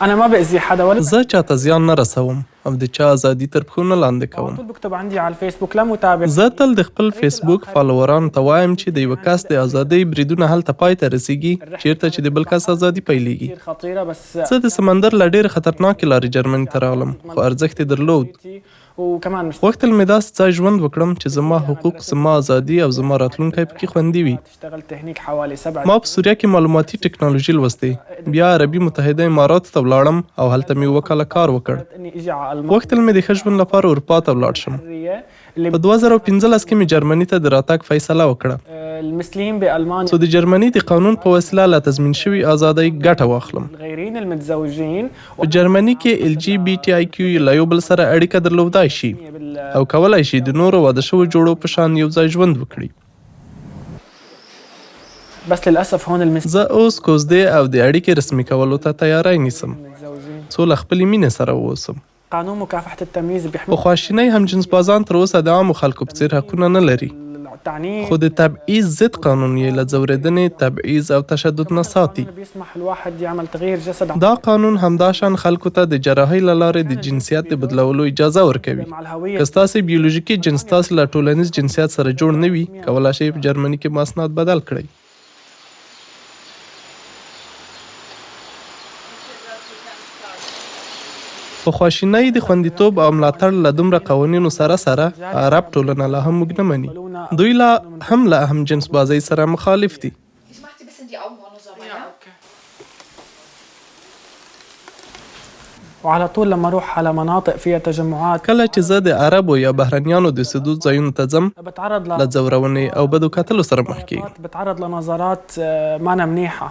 انا ما باذي حدا ولا زه چاته زیان نه رسوم او د چا ازادي تر پښو نه لاندې على کوم. طول بكتب عندي على الفيسبوك لمتابع. زه تل د خپل فیسبوک فالوورانو ته وایم چې د یوه کس د ازادۍ بریدونه هلته پای ته رسیږي چیرته چې د بل کس ازادي پیلیږي. كثير خطيره بس زه د سمندر له ډېرې خطرناکې لارې جرمني ته راغلم خو ارزښت یې درلود. وكمان مش غوښتل مې داسې ځای ژوند وکړم چې زما حقوق، زما ازادي او زما راتلونکی پکې خوندي وي. اشتغلت هناك حوالي 7 ما په سوریه کې معلوماتي ټکنالوژي لوستې، بیا عربي متحده اماراتو ته ولاړم او هلته مې اووه کاله کار وکړ. اني اجي على المنطقه غوښتل مې د ښه ژوند لپاره اروپا ته ولاړ شم. اللي په 2015 کې مې جرمني ته د راتګ فیصله وکړه المسلمين بالمانيا څو د جرمني د قانون په وسیله له تضمین شوي ازادۍ ګټه واخلم. الغيرين المتزوجين په جرمني کې LGBTIQ له یو بل سره اړیکه درلودای شي او کولای شي د نورو واده شوو جوړو په شان یو ځای ژوند وکړي. بس للاسف هون زه اوس کوزدې او د اړیکې رسمي کولو ته تیاری نیسم المتزوجين څو له خپلې مینې سره واوسم. قانون مكافحه التمييز په بيحمي خواشینۍ همجنس بازان تر اوسه د عامو خلکو په څیر حقونه نه لري، التعنيف خو د تبعیض ضد قانون یې له ځورېدنې، تبعیض او تشدد نه ساتي. بيسمح الواحد يعمل تغيير جسد دا قانون همداشان خلکو ته د جراحۍ له لارې د جنسیت د بدلولو اجازه ورکوي. مع الهويه که ستاسې بیولوژیکي جنس تاسې له ټولنیز جنسیت سره جوړ نه وي، کولی شئ په جرمني کې مسناد بدل کړئ. په خواشینۍ د خوندیتوب او ملاتړ له دومره قوانینو سره عرب ټولنه لا هم موږ نه مني. دوی لا هم له هم جنس بازۍ سره مخالف دي. Ich mach dir ein bisschen die Augenbrauen nur sauber, ja? وعلى طول لما اروح على مناطق فيها تجمعات کله چې زه د عربو یا بهرنیانو د اوسېدو ځایونو ته ځم، بتعرض له ځورونې او بدو کتلو سره مخ کېږم. بتعرض لنظرات ما أنا منيحة.